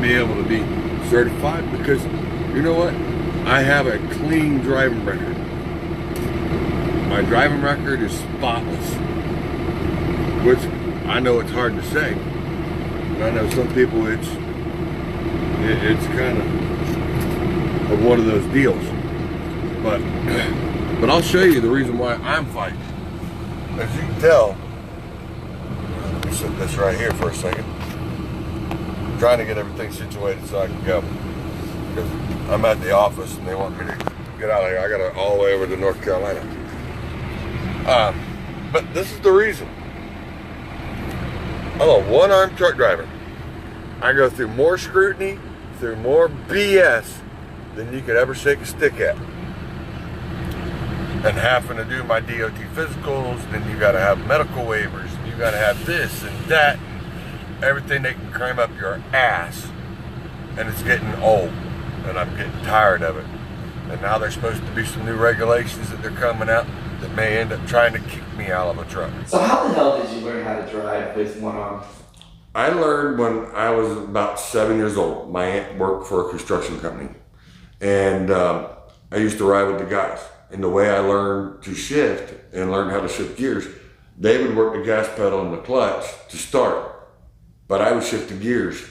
be able to be certified because, you know what? I have a clean driving record. My driving record is spotless, which I know it's hard to say. But I know some people it's kind of one of those deals. But I'll show you the reason why I'm fighting. As you can tell, let me set this right here for a second. I'm trying to get everything situated so I can go. Because I'm at the office and they want me to get out of here. I gotta all the way over to North Carolina. But this is the reason. I'm a one-armed truck driver. I go through more scrutiny, through more BS than you could ever shake a stick at. And having to do my DOT physicals, then you gotta have medical waivers, you gotta have this and that, everything they can cram up your ass. And it's getting old, and I'm getting tired of it. And now there's supposed to be some new regulations that they're coming out that may end up trying to kick me out of a truck. So how the hell did you learn how to drive with one arm? I learned when I was about 7 years old. My aunt worked for a construction company. And I used to ride with the guys. And the way I learned to shift and learn how to shift gears, they would work the gas pedal and the clutch to start. But I would shift the gears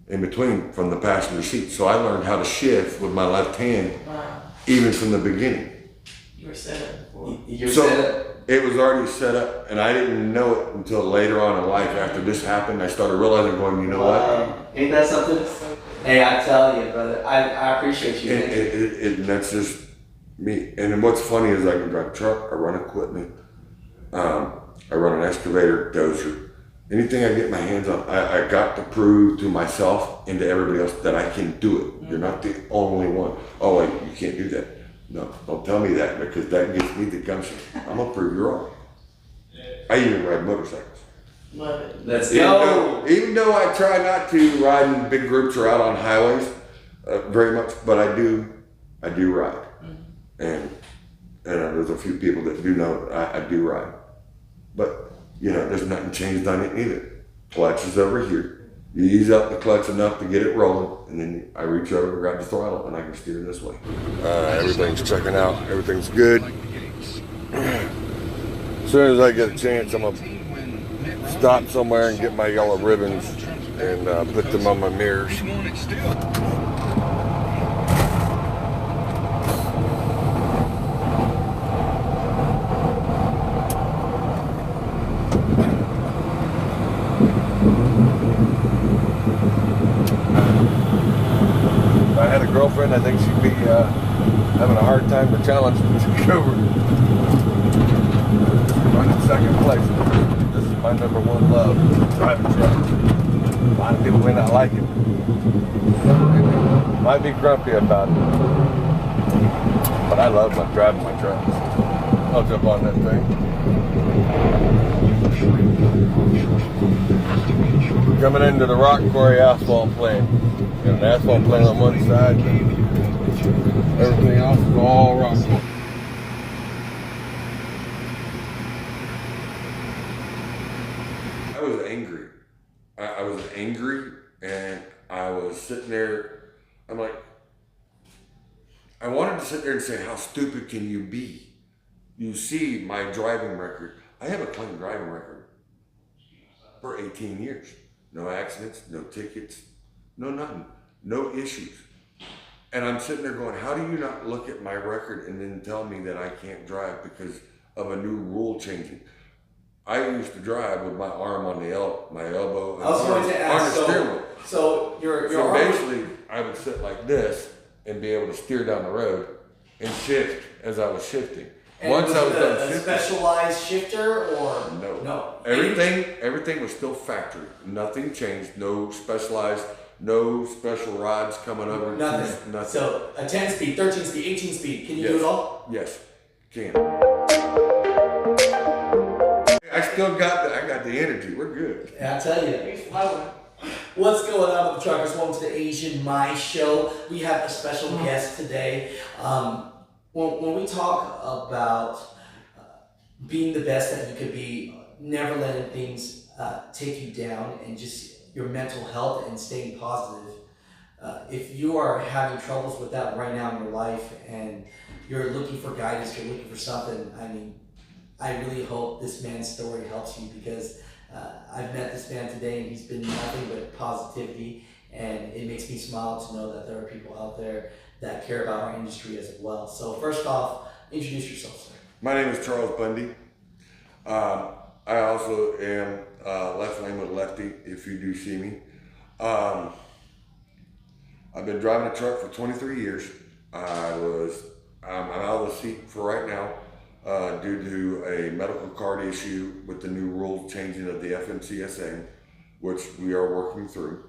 in between from the passenger seat. So I learned how to shift with my left hand, even from the beginning. You were set up before. It was already set up, and I didn't know it until later on in life. After this happened, I started realizing, going, you know what? Ain't that something? Hey, I tell you, brother, I appreciate you. And that's just me. And then what's funny is I can drive a truck, I run equipment, I run an excavator, dozer. Anything I get my hands on, I got to prove to myself and to everybody else that I can do it. You're not the only one. Oh, wait, you can't do that. No, don't tell me that, because that gives me the gumption. I'm gonna prove you wrong. I even ride motorcycles. Love it. Let's go. Even though I try not to ride in big groups or out on highways very much, but I do ride. And there's a few people that do know I do ride. But, you know, there's nothing changed on it either. Clutch is over here. You ease up the clutch enough to get it rolling, and then I reach over and grab the throttle, and I can steer this way. Everything's checking out. Everything's good. As soon as I get a chance, I'm going to stop somewhere and get my yellow ribbons and put them on my mirrors. Girlfriend, I think she'd be having a hard time to challenge me to go running second place. This is my number one love, driving trucks. A lot of people may not like it. They might be grumpy about it. But I love driving my trucks. I'll jump on that thing. Coming into the rock quarry asphalt plant. Got an asphalt plant on one side, and everything else is all rock. I was angry. I was angry, and I was sitting there. I'm like, I wanted to sit there and say, how stupid can you be? You see my driving record. I have a clean driving record for 18 years. No accidents, no tickets, no nothing, no issues. And I'm sitting there going, how do you not look at my record and then tell me that I can't drive because of a new rule changing? I used to drive with my arm on the my elbow and I was going to ask, on the steering wheel. So So basically, I would sit like this and be able to steer down the road and shift as I was shifting. And once I was done shifting. A specialized shifter or? No. Everything was still factory. Nothing changed. No specialized, no special rods coming over. Nothing. Nothing. So a 10 speed, 13 speed, 18 speed. Can you do it all? Yes, can. I still got I got the energy. We're good. Yeah, I tell you. What's going on with the truckers? Welcome to the Asian My Show. We have a special guest today. When we talk about being the best that you could be, never letting things take you down, and just your mental health and staying positive. If you are having troubles with that right now in your life and you're looking for guidance, you're looking for something, I mean, I really hope this man's story helps you, because I've met this man today and he's been nothing but positivity, and it makes me smile to know that there are people out there that care about our industry as well. So first off, introduce yourself, sir. My name is Charles Bundy. I also am left lane with lefty, if you do see me. I've been driving a truck for 23 years. I'm out of the seat for right now due to a medical card issue with the new rules changing of the FMCSA, which we are working through.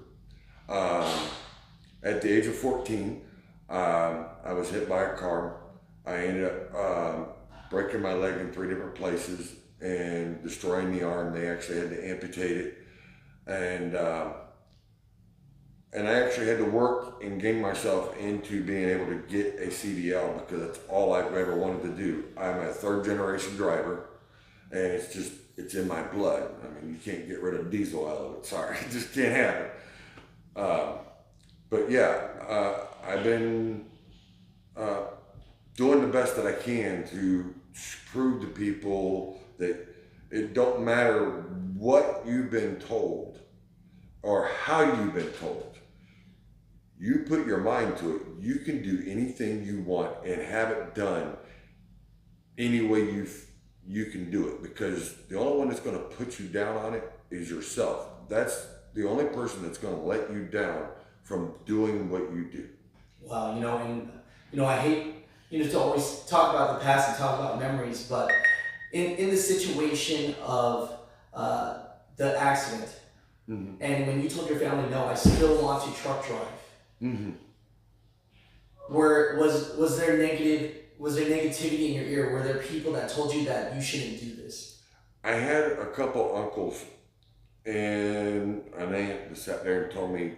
At the age of 14, I was hit by a car. I ended up breaking my leg in 3 different places and destroying the arm. They actually had to amputate it. And I actually had to work and gain myself into being able to get a CDL, because that's all I've ever wanted to do. I'm a 3rd generation driver, and it's in my blood. I mean, you can't get rid of diesel out of it. Sorry, it just can't happen. But yeah, I've been doing the best that I can to prove to people that it don't matter what you've been told or how you've been told. You put your mind to it, you can do anything you want and have it done any way you can do it, because the only one that's going to put you down on it is yourself. That's the only person that's going to let you down from doing what you do. Wow, I hate to always talk about the past and talk about memories, but in the situation of the accident, mm-hmm. and when you told your family, no, I still want to truck drive. Mm-hmm. Was there negativity in your ear? Were there people that told you that you shouldn't do this? I had a couple uncles and an aunt that sat there and told me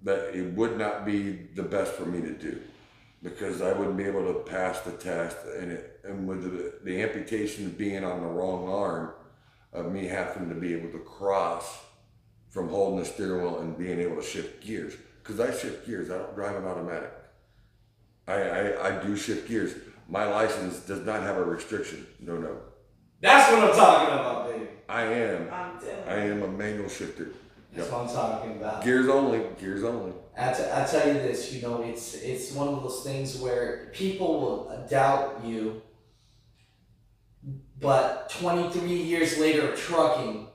that it would not be the best for me to do, because I wouldn't be able to pass the test, and with the amputation being on the wrong arm, of me having to be able to cross from holding the steering wheel and being able to shift gears. Because I shift gears, I don't drive an automatic. I do shift gears. My license does not have a restriction. No. That's what I'm talking about, baby. I am a manual shifter. That's what I'm talking about. Gears only. I tell you this, it's one of those things where people will doubt you, but 23 years later of trucking,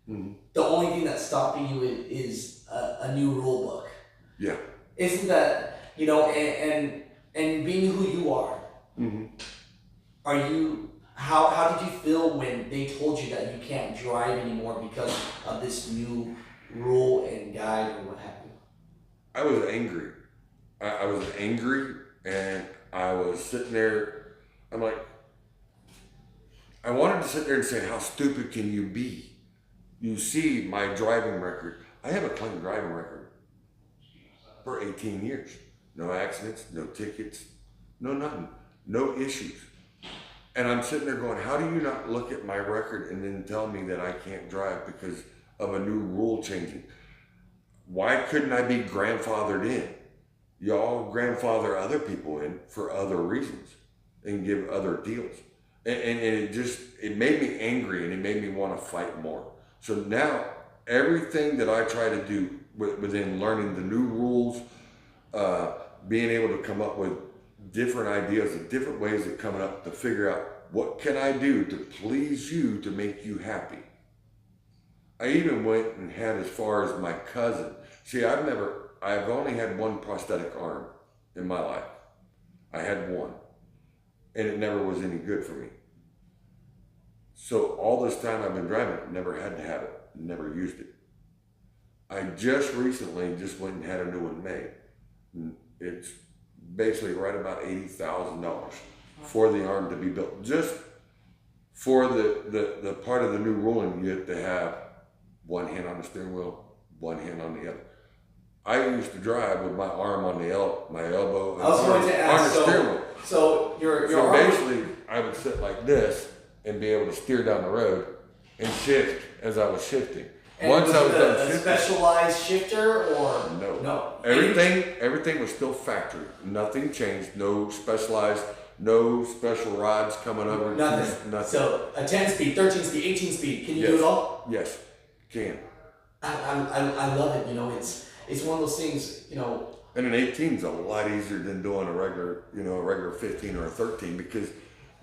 mm-hmm. the only thing that's stopping you is a new rule book. Yeah. Isn't that, and being who you are, mm-hmm. How did you feel when they told you that you can't drive anymore because of this new rule and guide or what have you? I was angry. I was angry, and I was sitting there. I'm like, I wanted to sit there and say, how stupid can you be? You see my driving record. I have a clean driving record for 18 years. No accidents, no tickets, no nothing, no issues. And I'm sitting there going, how do you not look at my record and then tell me that I can't drive because of a new rule changing? Why couldn't I be grandfathered in? Y'all grandfather other people in for other reasons and give other deals. And it made me angry, and it made me want to fight more. So now everything that I try to do within learning the new rules, being able to come up with different ideas and different ways of coming up to figure out what can I do to please you to make you happy. I even went and had as far as my cousin. See, I've only had one prosthetic arm in my life. I had one, and it never was any good for me. So all this time I've been driving it, never had to have it, never used it. I just recently went and had a new one made. It's basically right about $80,000 for the arm to be built. Just for the part of the new ruling, you have to have one hand on the steering wheel, one hand on the other. I used to drive with my arm on my elbow, I was going to ask, on the steering wheel. So basically, I would sit like this and be able to steer down the road and shift as I was shifting. And Once was I was it done a shifting, specialized shifter or no. Everything was still factory. Nothing changed. No specialized, no special rods coming over. Nothing. Nothing. So a 10 speed, 13 speed, 18 speed. Can you do Yes. it all? Yes, can. I love it. You know, it's one of those things. You know, And an 18 is a lot easier than doing a regular 15 or a 13 because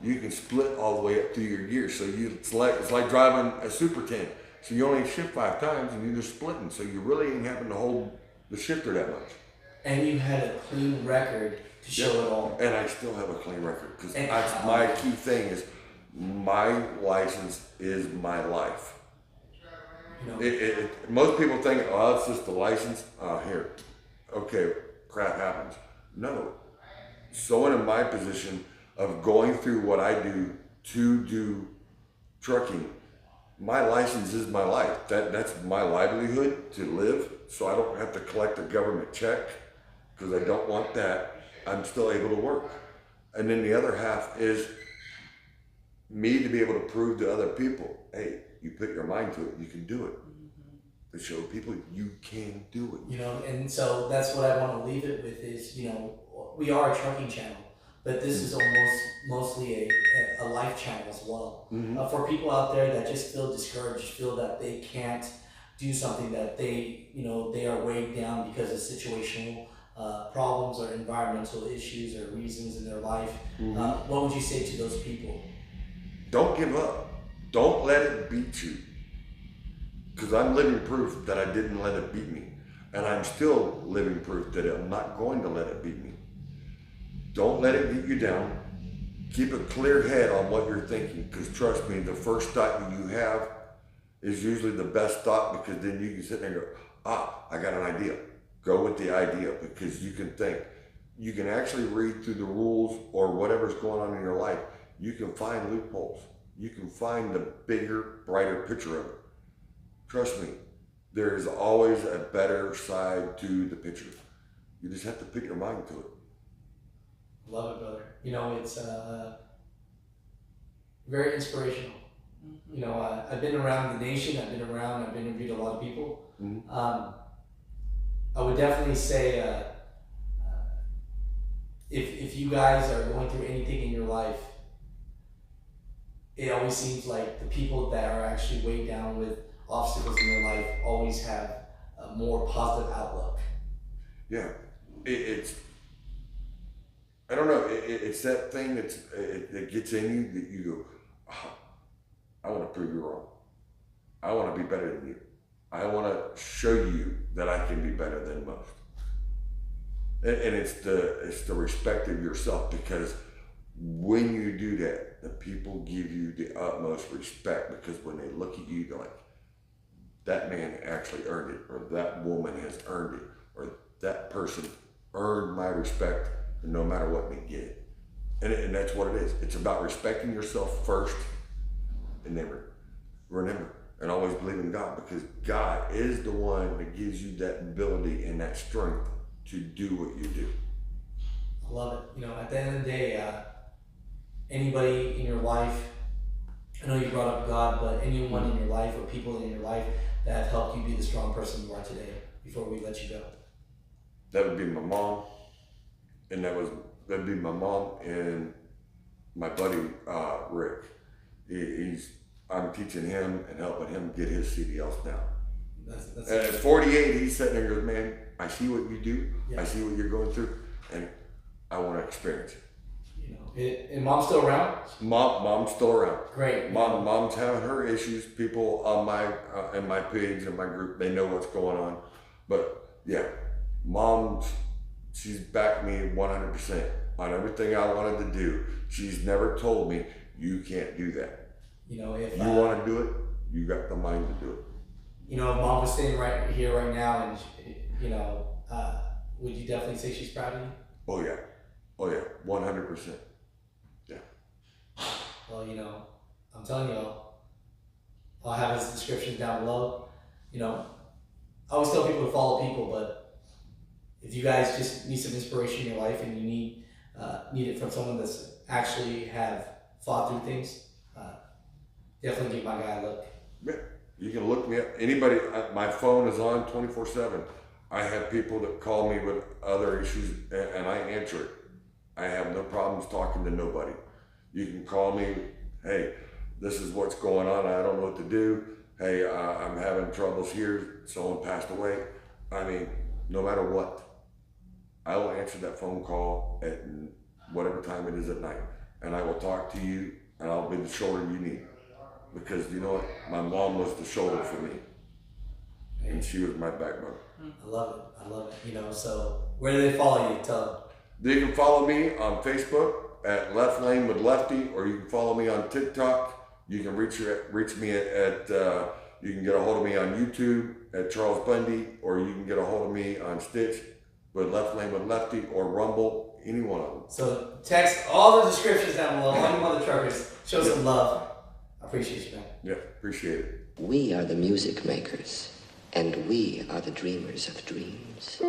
you can split all the way up through your gears. So it's like driving a Super 10. So you only shift 5 times and you're just splitting. So you really ain't having to hold the shifter that much. and you had a clean record to show it all. And I still have a clean record because And my key thing is my license is my life. You know, Most people think, oh, it's just the license. Here, okay, crap happens. No. Someone in my position of going through what I do to do trucking, my license is my life. That's my livelihood to live. So I don't have to collect a government check because I don't want that. I'm still able to work. And then the other half is me to be able to prove to other people, hey, you put your mind to it, you can do it. To show people you can do it. you know, and so that's what I want to leave it with is, you know, we are a trucking channel, but this is mostly a life channel as well. For people out there that just feel discouraged, feel that they can't do something, that they are weighed down because of situational problems or environmental issues or reasons in their life. What would you say to those people? Don't give up. Don't let it beat you. Because I'm living proof that I didn't let it beat me. And I'm still living proof that I'm not going to let it beat me. Don't let it get you down. Keep a clear head on what you're thinking. Because trust me, the first thought that you have is usually the best thought because then you can sit there and go, I got an idea. Go with the idea because you can think. You can actually read through the rules or whatever's going on in your life. You can find loopholes. You can find the bigger, brighter picture of it. Trust me, there is always a better side to the picture. You just have to put your mind to it. Love it, brother. You know, it's very inspirational. You know, I've been around the nation. I've interviewed a lot of people. I would definitely say if you guys are going through anything in your life, it always seems like the people that are actually weighed down with obstacles in their life always have a more positive outlook. Yeah, it's I don't know. It's that thing that gets in you that you go, I want to prove you wrong. I want to be better than you. I want to show you that I can be better than most. And it's the respect of yourself because when you do that, the people give you the utmost respect because when they look at you, they're like, that man actually earned it, or that woman has earned it, or that person earned my respect no matter what they get. And that's what it is. It's about respecting yourself first and then remember and always believe in God because God is the one that gives you that ability and that strength to do what you do. I love it. You know, at the end of the day, anybody in your life, I know you brought up God, but anyone in your life or people in your life that have helped you be the strong person you are today before we let you go? That would be my mom, and that'd be my mom and my buddy Rick. I'm teaching him and helping him get his CDLs now. That's and at 48, he's sitting there and goes, man, I see what you do. Yeah. I see what you're going through, and I want to experience it. You know, and mom's still around? Mom's still around. Great. Mom's having her issues. People on my in my page and my group, they know what's going on. But yeah, she's backed me 100% on everything I wanted to do. She's never told me you can't do that. You know, if you want to do it, you got the mind to do it. You know, if mom was sitting right here right now, and you know, would you definitely say she's proud of you? Oh yeah, 100%. Yeah. Well, you know, I'm telling you, I'll have his descriptions down below. You know, I always tell people to follow people, but if you guys just need some inspiration in your life and you need it from someone that's actually have fought through things, definitely give my guy a look. You can look me up. Anybody, my phone is on 24/7. I have people that call me with other issues, and I answer it. I have no problems talking to nobody. You can call me, hey, this is what's going on. I don't know what to do. Hey, I'm having troubles here. Someone passed away. I mean, no matter what, I will answer that phone call at whatever time it is at night. And I will talk to you, and I'll be the shoulder you need. Because you know what? My mom was the shoulder for me. And she was my backbone. I love it. I love it. You know, so where do they follow you? Tell them. They can follow me on Facebook at Left Lane with Lefty, or you can follow me on TikTok. You can reach me at you can get a hold of me on YouTube at Charles Bundy, or you can get a hold of me on Stitch with Left Lane with Lefty, or Rumble, any one of them. So text all the descriptions down below. All you mother truckers, show some love. I appreciate you, man. Yeah, appreciate it. We are the music makers, and we are the dreamers of dreams.